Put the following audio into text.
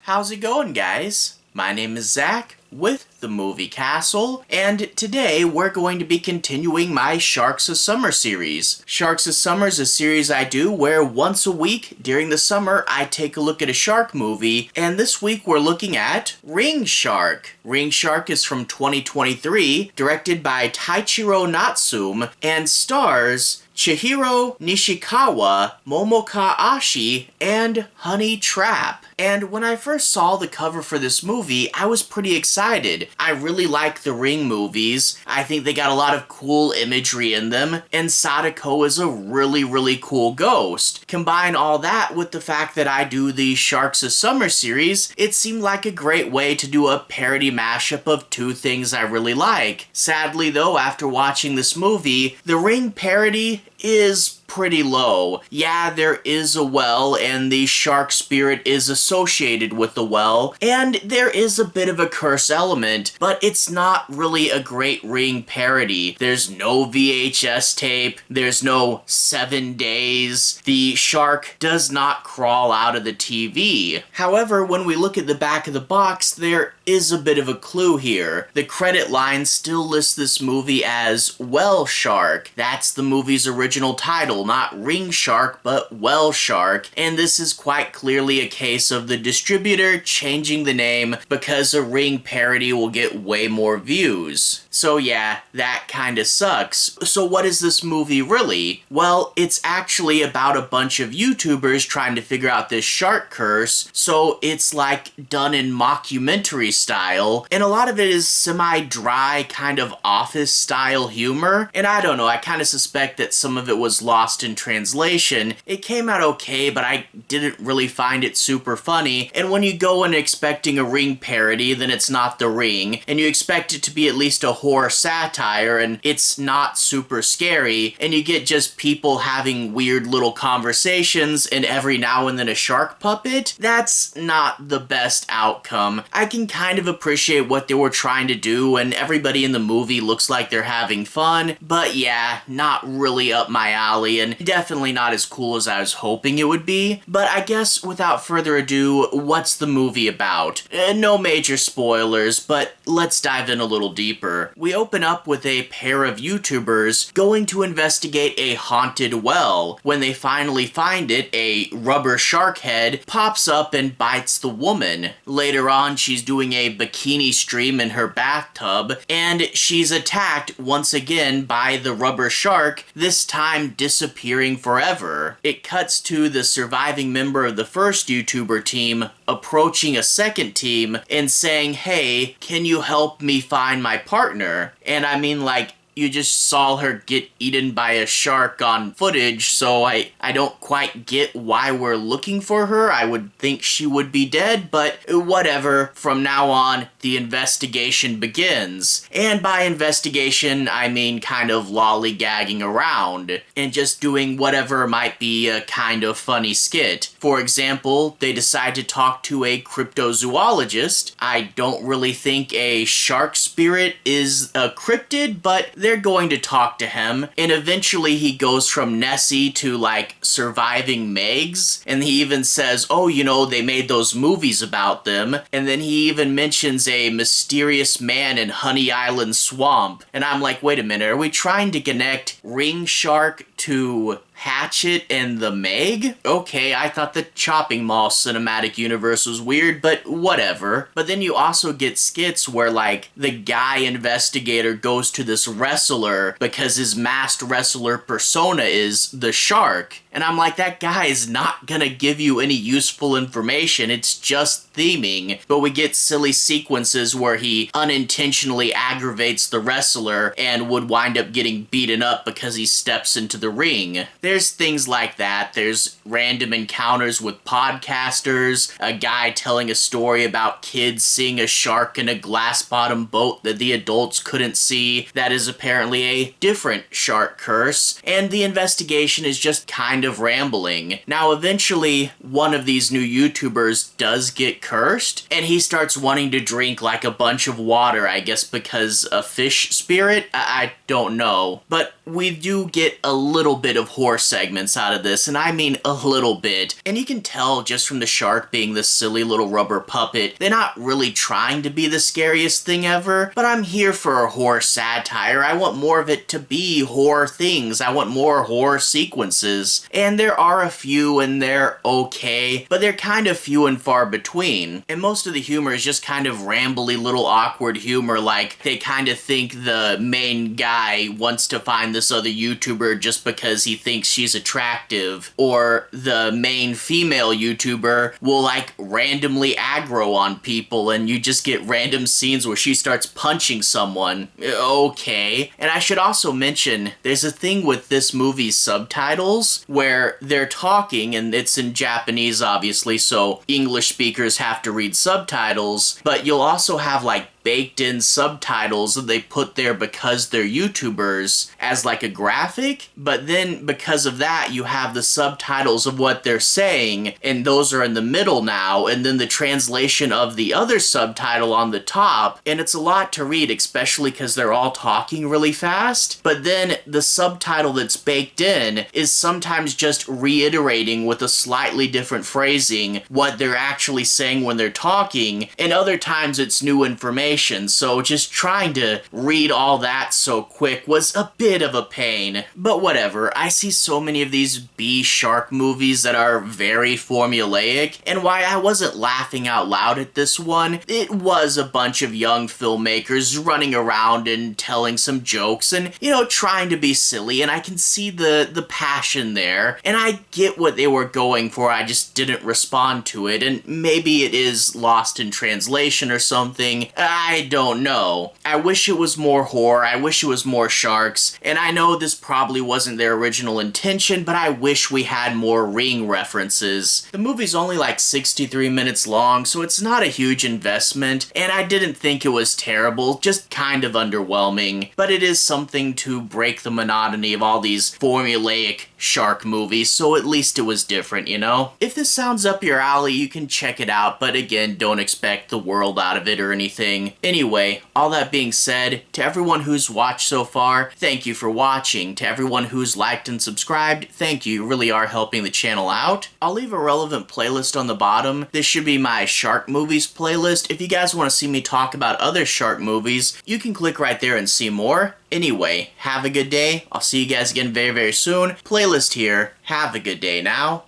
How's it going, guys? My name is Zach with the Movie Castle, and today we're going to be continuing my Sharks of Summer series. Sharks of Summer is a series I do where once a week during the summer I take a look at a shark movie, and this week we're looking at Ring Shark. Ring Shark is from 2023, directed by Taichirou Natsume, and stars Chihiro Nishikawam, Momoka, and Honey Trap. And when I first saw the cover for this movie, I was pretty excited. I really like the Ring movies. I think they got a lot of cool imagery in them, and Sadako is a really cool ghost. Combine all that with the fact that I do the Sharks of Summer series, it seemed like a great way to do a parody mashup of two things I really like. Sadly though, after watching this movie, the Ring parody is pretty low. Yeah, there is a well, and the shark spirit is associated with the well, and there is a bit of a curse element, but it's not really a great Ring parody. There's no VHS tape, there's no 7 days, the shark does not crawl out of the TV. However, when we look at the back of the box, there is a bit of a clue here. The credit line still lists this movie as Well Shark. That's the movie's original title, not Ring Shark, but Well Shark, and this is quite clearly a case of the distributor changing the name because a Ring parody will get way more views. So yeah, that kinda sucks. So what is this movie really? Well, it's actually about a bunch of YouTubers trying to figure out this shark curse, so it's like done in mockumentary style, and a lot of it is semi-dry, kind of Office-style humor, and I don't know, I kinda suspect that some of it was lost in translation. It came out okay, but I didn't really find it super funny, and when you go in expecting a Ring parody, then it's not the Ring, and you expect it to be at least a horror satire, and it's not super scary, and you get just people having weird little conversations, and every now and then a shark puppet. That's not the best outcome. I can kind of appreciate what they were trying to do, and everybody in the movie looks like they're having fun, but yeah, not really up my alley, and definitely not as cool as I was hoping it would be. But I guess without further ado, what's the movie about? No major spoilers, but let's dive in a little deeper. We open up with a pair of YouTubers going to investigate a haunted well. When they finally find it, a rubber shark head pops up and bites the woman. Later on, she's doing a bikini stream in her bathtub, and she's attacked once again by the rubber shark, this time disappearing forever. It cuts to the surviving member of the first YouTuber team approaching a second team and saying, "Hey, can you help me find my partner?" And I mean, like, you just saw her get eaten by a shark on footage, so I don't quite get why we're looking for her. I would think she would be dead, but whatever. From now on, the investigation begins. And by investigation, I mean kind of lollygagging around and just doing whatever might be a kind of funny skit. For example, they decide to talk to a cryptozoologist. I don't really think a shark spirit is a cryptid, but they're going to talk to him, and eventually he goes from Nessie to like surviving Megs, and he even says, oh, you know, they made those movies about them, and then he even mentions a mysterious man in Honey Island Swamp, and I'm like, wait a minute, are we trying to connect Ring Shark to Hatchet and the Meg? Okay, I thought the Chopping Mall cinematic universe was weird, but whatever. But then you also get skits where, like, the guy investigator goes to this wrestler because his masked wrestler persona is the shark. And I'm like, that guy is not gonna give you any useful information, it's just theming. But we get silly sequences where he unintentionally aggravates the wrestler and would wind up getting beaten up because he steps into the ring. There's things like that. There's random encounters with podcasters, a guy telling a story about kids seeing a shark in a glass-bottom boat that the adults couldn't see. That is apparently a different shark curse, and the investigation is just kind of rambling. Now, eventually, one of these new YouTubers does get cursed, and he starts wanting to drink like a bunch of water, I guess because a fish spirit? I don't know. But we do get a little bit of horror segments out of this, and I mean a little bit. And you can tell just from the shark being this silly little rubber puppet, they're not really trying to be the scariest thing ever, but I'm here for a horror satire. I want more of it to be horror things. I want more horror sequences. And there are a few and they're okay, but they're kind of few and far between. And most of the humor is just kind of rambly little awkward humor, like they kind of think the main guy wants to find this other YouTuber just because he thinks she's attractive, or the main female YouTuber will like randomly aggro on people and you just get random scenes where she starts punching someone. Okay. And I should also mention, there's a thing with this movie's subtitles where they're talking, and it's in Japanese obviously, so English speakers have to read subtitles, but you'll also have like baked in subtitles that they put there because they're YouTubers as like a graphic, but then because of that you have the subtitles of what they're saying, and those are in the middle now, and then the translation of the other subtitle on the top, and it's a lot to read, especially because they're all talking really fast, but then the subtitle that's baked in is sometimes just reiterating with a slightly different phrasing what they're actually saying when they're talking, and other times it's new information. So just trying to read all that so quick was a bit of a pain. But whatever, I see so many of these B shark movies that are very formulaic, and why I wasn't laughing out loud at this one, it was a bunch of young filmmakers running around and telling some jokes and, you know, trying to be silly, and I can see the passion there, and I get what they were going for, I just didn't respond to it, and maybe it is lost in translation or something. I don't know. I wish it was more horror, I wish it was more sharks, and I know this probably wasn't their original intention, but I wish we had more Ring references. The movie's only like 63 minutes long, so it's not a huge investment, and I didn't think it was terrible, just kind of underwhelming, but it is something to break the monotony of all these formulaic shark movies, so at least it was different, you know? If this sounds up your alley, you can check it out, but again, don't expect the world out of it or anything. Anyway, all that being said, to everyone who's watched so far, thank you for watching. To everyone who's liked and subscribed, thank you. You really are helping the channel out. I'll leave a relevant playlist on the bottom. This should be my shark movies playlist. If you guys want to see me talk about other shark movies, you can click right there and see more. Anyway, have a good day. I'll see you guys again very, very soon. Playlist here. Have a good day now.